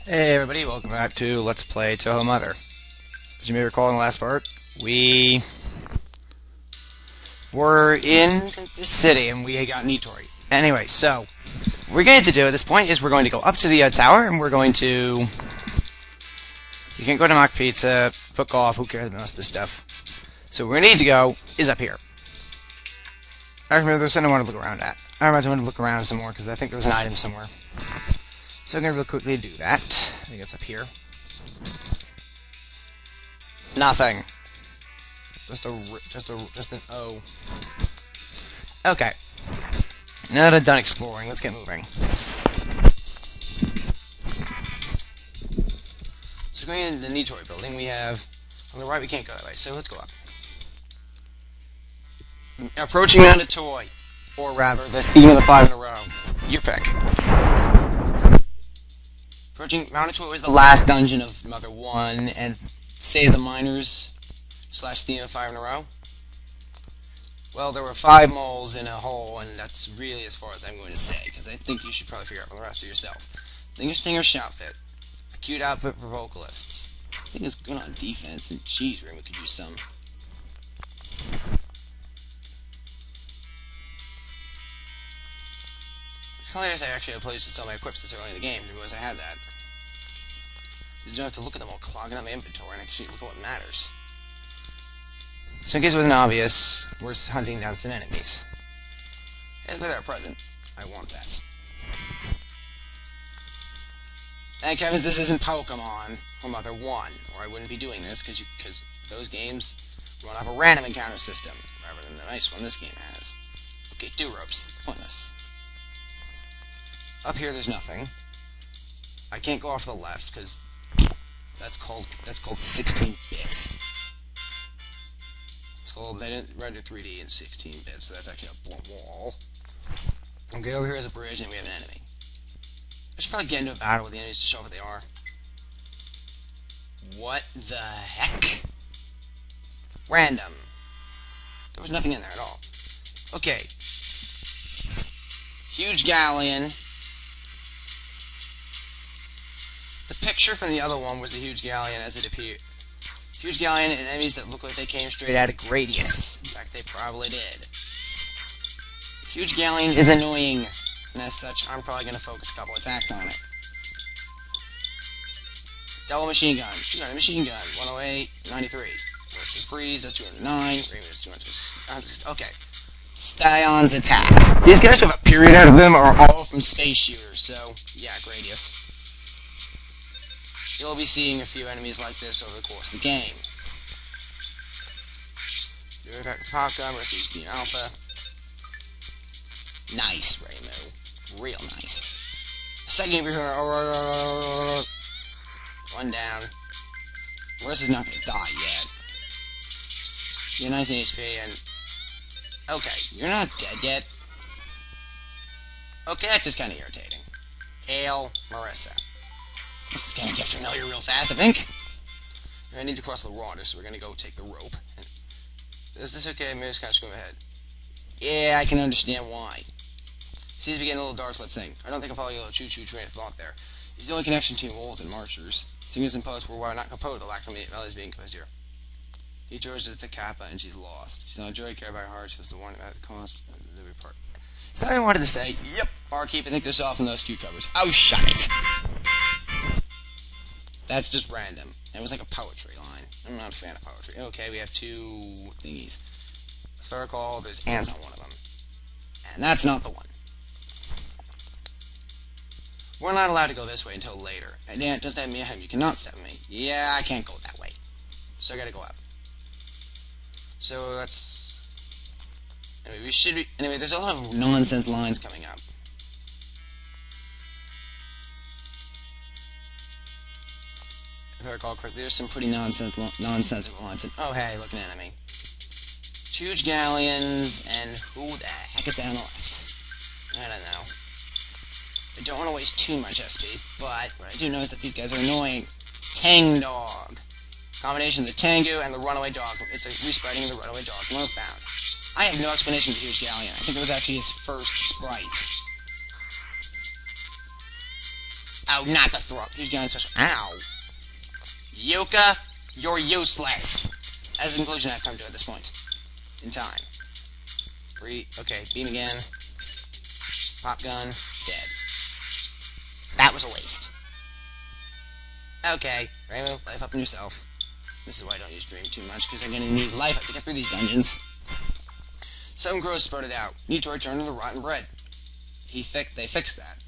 Hey everybody, welcome back to Let's Play Touhou Mother. As you may recall in the last part, we were in the city and we got Nitori. Anyway, so, what we're going to do at this point is we're going to go up to the tower and we're going to... You can go to Mock Pizza, book off, who cares about most of this stuff. So where we need to go is up here. I remember there's something I want to look around at. I want to look around some more because I think there was an item somewhere. So I'm going to real quickly do that. I think it's up here. Nothing. Just an O. Okay. Now that I'm done exploring, let's get moving. So going into the Nitori building, we have... On the right, we can't go that way, so let's go up. Approaching Mount of Toy. Or rather, the theme of the 5 in a row. Your pick. Approaching Mount of Toy was the last dungeon of Mother 1, and Save the Miners / theme of 5 in a row. Well, there were 5 moles in a hole, and that's really as far as I'm going to say, because I think you should probably figure out from the rest of yourself. Singer outfit. A cute outfit for vocalists. I think it's good on defense, and cheese room we could use some. It's hilarious I actually had a place to sell my equips this early in the game, didn't realize I had that. Because you don't have to look at them all clogging up my inventory and actually look at what matters. So in case it wasn't obvious, we're hunting down some enemies. Hey, look at that present. I want that. And Kevin, this isn't Pokemon or Mother 1, or I wouldn't be doing this, because those games run off a random encounter system, rather than the nice one this game has. Okay, 2 ropes. Pointless. Up here, there's nothing. I can't go off to the left, because that's called 16 bits. It's called, they didn't render 3D in 16 bits, so that's actually a blunt wall. Okay, over here is a bridge, and we have an enemy. I should probably get into a battle with the enemies to show what they are. What the heck? Random. There was nothing in there at all. Okay. Huge galleon. The picture from the other one was the huge galleon as it appeared. Huge galleon and enemies that look like they came straight out of Gradius. In fact, they probably did. Huge galleon is annoying, and as such, I'm probably going to focus a couple attacks on it. Double machine gun. 200 machine gun. 108, 93. Versus freeze, that's 209. Raven is 200. Okay. Stion's attack. These guys who have a period out of them are all from Space Shooters, so, yeah, Gradius. You'll be seeing a few enemies like this over the course of the game. Zero attack to Pop Gun versus Beam Alpha. Nice, Raymo. Real nice. Second over here. One down. Marissa's not gonna die yet. You're 19 HP and... Okay, you're not dead yet. Okay, that's just kind of irritating. Hail Marissa. This is gonna get familiar real fast, I think. I need to cross the water, so we're gonna go take the rope. Is this okay? Maybe just kind of scream ahead. Yeah, I can understand why. Seems to be getting a little dark, so let's think. I don't think I'm following a little choo-choo train of thought there. He's the only connection between wolves and marchers. Singers and poets were not composed, the lack of melodies being composed here. He chooses the Kappa and she's lost. She's not a joy carried by her heart, she was the one at the cost of the delivery part. So I wanted to say, yep, barkeep, I think they're soft from those cucumbers. Oh, shut it! That's just random. It was like a poetry line. I'm not a fan of poetry. Okay, we have 2 thingies. As I recall, there's ants on one of them. And that's not the one. We're not allowed to go this way until later. And Ant, just at me ahead. You cannot step me. Yeah, I can't go that way. So I gotta go up. So that's... Anyway, we should be... Anyway, there's a lot of nonsense lines coming up. If I recall correctly, there's some pretty nonsensical lines. And, oh, hey, look, an enemy. Huge galleons, and who the heck is down the left? I don't know. I don't want to waste too much SP, but what I do know is that these guys are annoying. Tang Dog. Combination of the Tengu and the Runaway Dog. It's a respriting of the Runaway Dog from Earthbound. I have no explanation for Huge Galleon. I think it was actually his first sprite. Oh, not the throat. He's getting special. Ow. Yuka, you're useless. As a conclusion I've come to at this point in time. Okay, beam again. Pop gun, dead. That was a waste. Okay, Rainbow, life up on yourself. This is why I don't use Dream too much, because I'm going to need life up to get through these dungeons. Some growth sprouted out. Need to return to the rotten bread. They fixed that.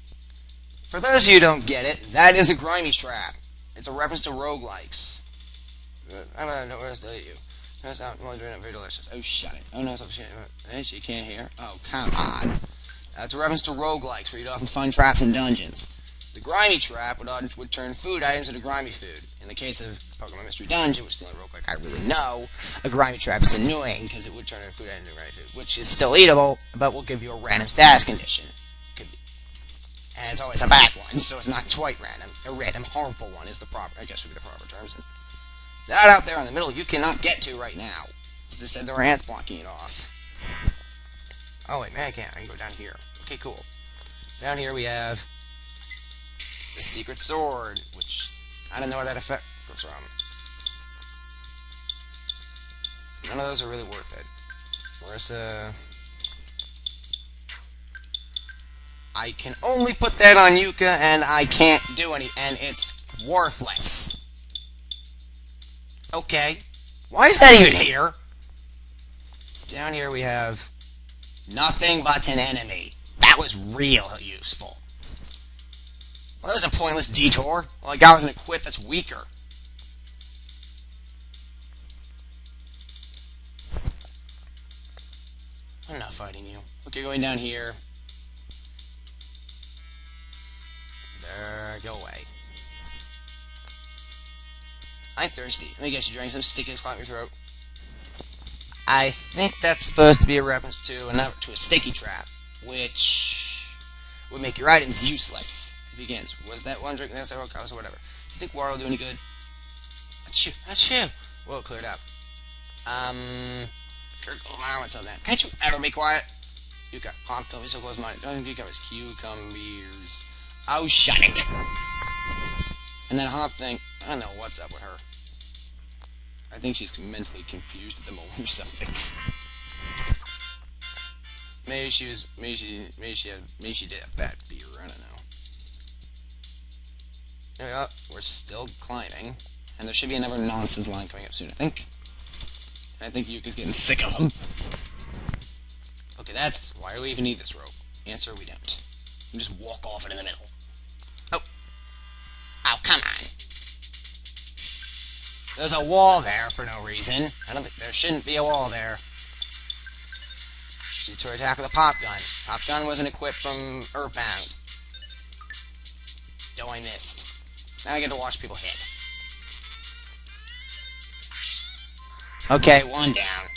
For those of you who don't get it, that is a grimy trap. It's a reference to roguelikes. I don't know where else to hit you. That's not really doing it very delicious. Oh, shut it. Oh, no, it's shit. She can't hear. Oh, come on. That's a reference to roguelikes, where you'd often find traps in dungeons. The grimy trap would turn food items into grimy food. In the case of Pokemon Mystery Dungeon, which is the only roguelike I really know, a grimy trap is annoying because it would turn a food item into grimy food, which is still eatable, but will give you a random status condition. And it's always a bad one, so it's not quite random. A random harmful one is the proper, I guess would be the proper terms. And that out there in the middle you cannot get to right now. As I said, there are ants blocking it off. Oh wait, man, I can't. I can go down here. Okay, cool. Down here we have the secret sword, which I don't know where that effect goes from. None of those are really worth it. Marissa, I can only put that on Yuka, and I can't do any, and it's worthless. Okay, why is that even here? Down here we have nothing but an enemy. That was real useful. Well, that was a pointless detour. Well, the guy wasn't equipped, that's weaker. I'm not fighting you. Okay, going down here. There, go away. I'm thirsty. Let me guess, you drank some stickiness caught in your throat. I think that's supposed to be a reference to a sticky trap, which would make your items useless. It begins. Was that one drink? That's or whatever. You think water will do any good? Achoo! Achoo! Whoa, cleared up. What's up, man? Can't you ever be quiet? Yuka, don't be so close-minded. Don't be cucumbers. Oh, shut it! And then Hop think, I don't know what's up with her. I think she's mentally confused at the moment or something. Maybe she did a bad beer, I don't know. There we go, we're still climbing. And there should be another nonsense line coming up soon, I think. And I think Yuka's getting sick of them. Okay, that's why do we even need this rope? Answer, we don't. You just walk off it in the middle. Oh. Oh, come on. There's a wall there for no reason. I don't think there shouldn't be a wall there. To attack with a pop gun. Pop gun wasn't equipped from Earthbound. Though I missed. Now I get to watch people hit. Okay, one down.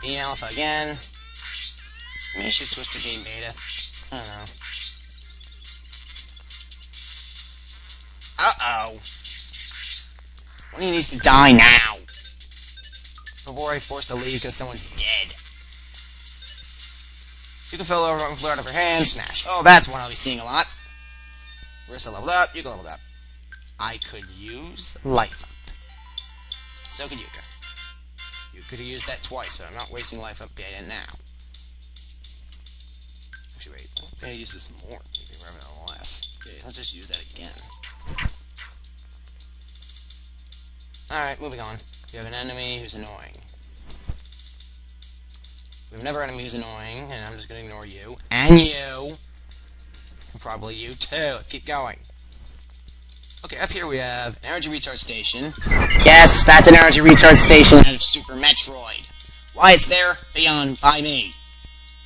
Beam Alpha again. Maybe I should switch to Game Beta. I don't know. Uh-oh. One of you needs to die now. Before I'm forced to leave because someone's dead. You can fill over and flare out of her hand. Smash. Oh, that's one I'll be seeing a lot. Marissa leveled up. Yuka leveled up. I could use life up. So could Yuka. You could have used that twice, but I'm not wasting life up data now. Actually, wait. I'm going to use this more. Maybe rather than less. Okay, let's just use that again. Alright, moving on. We have an enemy who's annoying. We have another enemy who's annoying, and I'm just going to ignore you. And you! And probably you too. Let's keep going. Okay, up here we have an energy recharge station. Yes, that's an energy recharge station out of Super Metroid. Why it's there, beyond by me.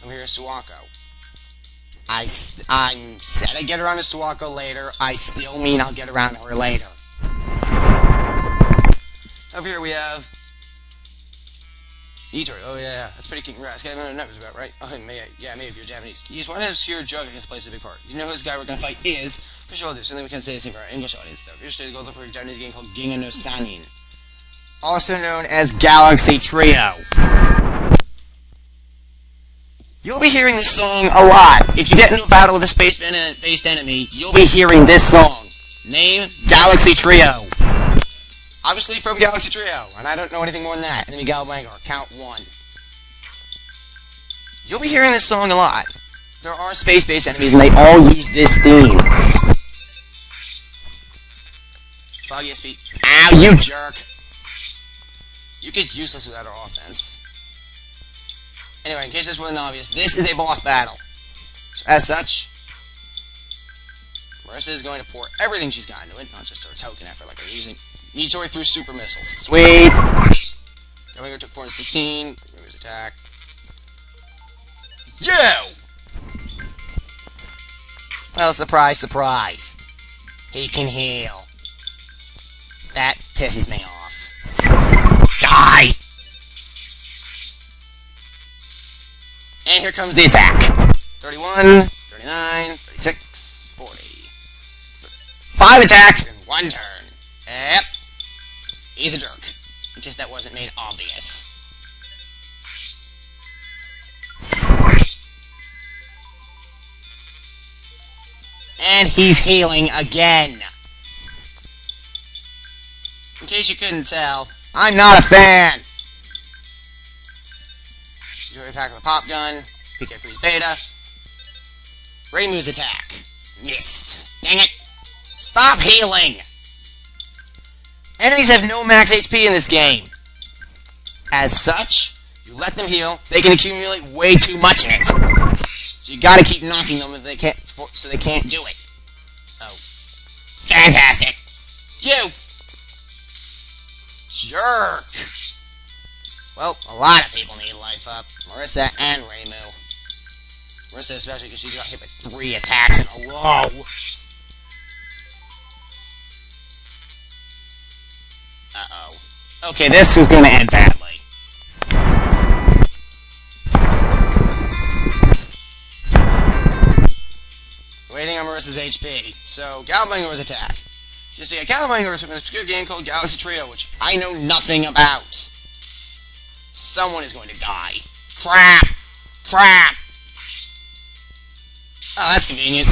Over here is Suwako. I said I'd get around to Suwako later. I still mean I'll get around to her later. Over here we have Etor. Oh yeah, that's pretty congrats. I don't know what about, right? Oh, maybe if you're Japanese. You use one obscure joke against plays a big part. You know who this guy we're gonna fight is? For sure, I'll do. Something we can say the same for our English audience, though. You're still go for a Japanese game called Ginga no Sanin, also known as Galaxy Trio. You'll be hearing this song a lot. If you get into a battle with a space-based enemy, you'll be hearing this song. Name, Galaxy Trio. Obviously from Galaxy Trio, and I don't know anything more than that. Enemy Galbangar, count 1. You'll be hearing this song a lot. There are space-based enemies, and they all use this theme. Foggy SP. Ow, you jerk. You get useless without our offense. Anyway, in case this wasn't obvious, this is a boss battle. So as such, Marissa is going to pour everything she's got into it, not just her token effort like I'm using. Nitori through super missiles. Sweet! Galbangar took 416. Removes attack. Yo! Well, surprise, surprise. He can heal. That pisses me off. Die! And here comes the attack. 31, 39, 36, 40. 5 attacks in 1 turn. Yep. He's a jerk. In case that wasn't made obvious. And he's healing again. In case you couldn't tell, I'm not a fan. You attack with a pop gun. PK freeze beta. Reimu's attack. Missed. Dang it. Stop healing. Enemies have no max HP in this game. As such, you let them heal, they can accumulate way too much in it. So you gotta keep knocking them if they can't, so they can't do it. Oh. Fantastic. You! Jerk! Well, a lot of people need life up. Marissa and Reimu. Marissa especially because she got hit with 3 attacks in a row. Uh-oh. Okay, this is gonna end badly. Waiting on Marissa's HP. So, Galbangar's attack. You see, Galbangar is from an obscure game called Galaxy Trio, which I know nothing about. Someone is going to die. Crap! Crap! Oh, that's convenient.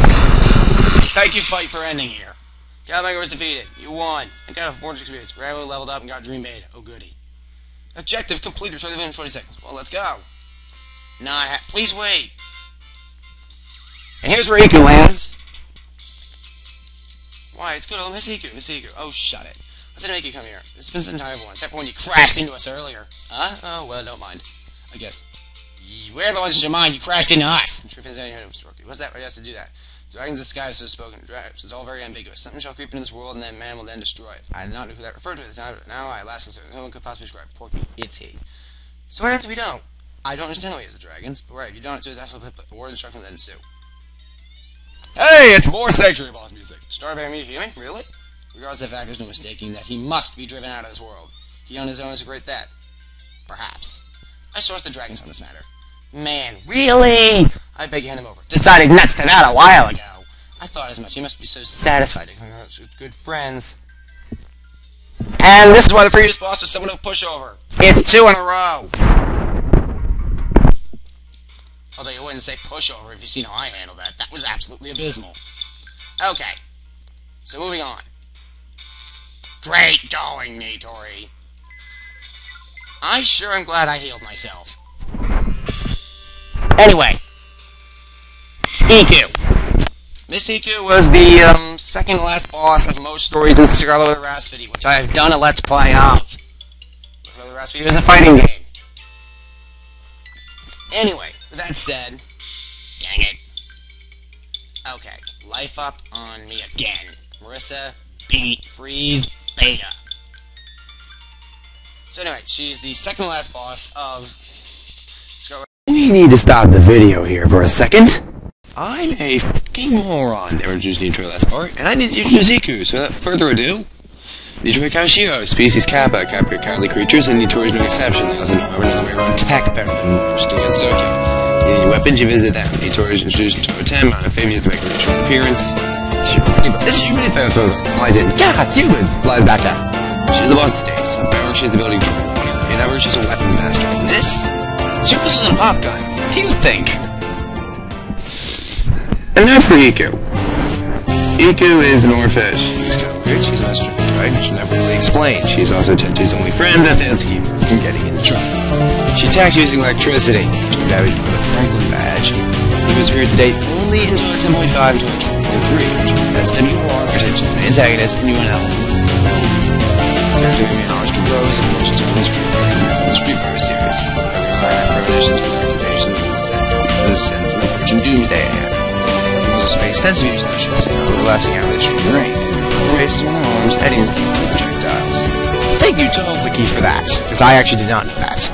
Thank you, fight, for ending here. Galbangar was defeated. You won. I got a 400 experience. Reimu leveled up and got Dream Beta. Oh, goody. Objective complete. Return to the in 20 seconds. Well, let's go. Please wait. And here's where Iku lands. Why? It's good. Oh, Miss Iku. Miss Iku. Oh, shut it. What did it make you come here? It's been some time, everyone. Except for when you crashed into us earlier. Huh? Oh, well, don't mind. I guess. We're the ones in your mind. You crashed into us. I'm sure if there's any what's that? Why has to do that? Dragons disguise so spoken. Dragons. It's all very ambiguous. Something shall creep into this world, and then man will then destroy it. I did not know who that referred to at the time, but now I last consider no one could possibly describe. Porky. It's he. So what happens if we don't? I don't understand the ways of the dragons. But right, if you don't do his actual word instruction, then ensue. Hey, it's more Sanctuary Boss music. Starbear me, you mean? Really? Regardless of the fact, there's no mistaking that he must be driven out of this world. He on his own is a great that. Perhaps. I sourced the dragons on this matter. Man, really? I beg you hand him over. Decided nuts to that a while ago. I thought as much. He must be so satisfied to hang out with good friends. And this is why the previous boss was someone to push over. It's 2 in a row. Although you wouldn't say pushover if you seen how I handled that. That was absolutely abysmal. Okay. So moving on. Great going, Nitori. I sure am glad I healed myself. Anyway. Iku. Miss Iku was the second to last boss of most stories in Scarlet with the Rhapsody, which I have done a Let's Play of. Scarlet with the Rhapsody is a fighting game. Anyway, with that said, dang it. Okay, life up on me again. Marissa, freeze, beta. So anyway, she's the second to last boss of Scarlet. We need to stop the video here for a second. I'm a fucking moron. Never introduced the intro last part, and I need to introduce Iku, so without further ado, Nitori Kashiro, species Kappa, Kappa cowardly creatures, and Nitori's no exception. They also know another way around tech better than Sting and Soki. You need weapons, you visit them. Nitori's introduced into a 10, on a favor to make a short appearance. This is human so flies in. God, humans! Flies back out. She's the boss of the stage. Some power, she has the ability to draw water. In other words, she's a weapon master. This? Super missiles and a pop gun. do you think? And now for Iku. Iku is an oarfish. She's kind of weird. She's a master of drag, which will never really explain. She's also Tenchi's only friend that failed to keep her from getting into trouble. She attacks using electricity. That was with a Franklin badge. He was reared to date only until 10.5 until 12.3. That's WR, Tenchi's an antagonist, and UNL. Character gave me homage to Rose and Fortune Telling the Street Fighter series. Premonitions for the recommendations of the sense of the Fortune Doomsday. Space sensitive use of the ships and everlasting out of the extreme rain. Formations on their arms, heading reflecting projectiles. Thank you, Touhou Wiki, for that, because I actually did not know that.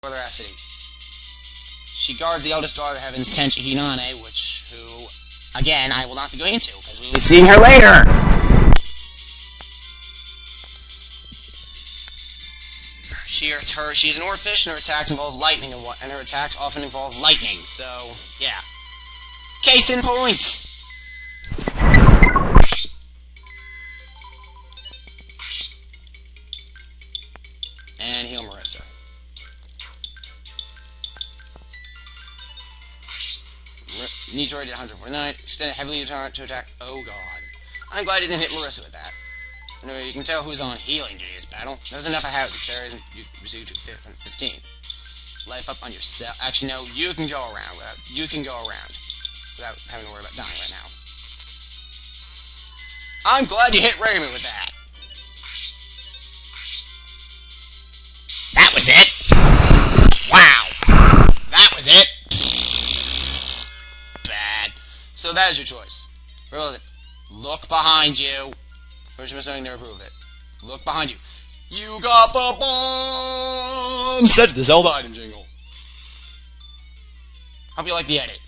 Brother Aspity. She guards the eldest daughter of the heavens, Tenchi Hinane, who, again, I will not be going into, because we will be seeing her later! She's an oarfish, and her attacks involve lightning, and her attacks often involve lightning, so, yeah. Case in point! And heal Marissa. Nitroid at 149, extended heavily to attack. Oh god. I'm glad he didn't hit Marissa with that. No, you can tell who's on healing duty this battle. There's enough of how this fairies you do 15. Life up on yourself. Actually, no, you can go around without having to worry about dying right now. I'm glad you hit Raymond with that. That was it. Wow. That was it. Bad. So that is your choice. Look behind you. Or she must never prove it. Look behind you. You got the bomb! Set to the Zelda item jingle. Hope you like the edit.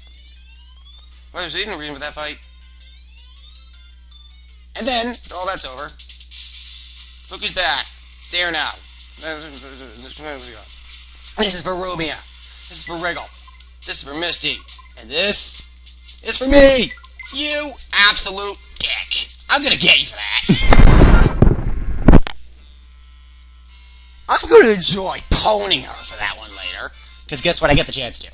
Well, there's even a reason for that fight. And then, all that's over. Look who's back. Stare now. This is for Rumia. This is for Wriggle. This is for Misty. And this is for me! You absolute dick. I'm gonna get you for that. I'm gonna enjoy poning her for that one later. Because guess what I get the chance to do?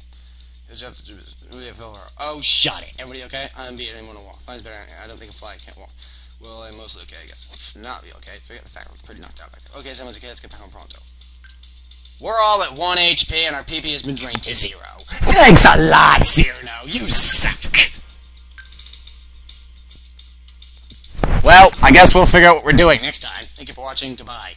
Oh, shut it. Everybody okay? I'm beating anyone to walk. Flying's better. I don't think a fly can't walk. Well, I'm mostly okay, I guess. Not be okay. Forget the fact I'm pretty knocked out back there. Okay, someone's okay. Let's get back on pronto. We're all at 1 HP and our PP has been drained to 0. Thanks a lot, Cyrano. You suck. Well, I guess we'll figure out what we're doing next time. Thank you for watching. Goodbye.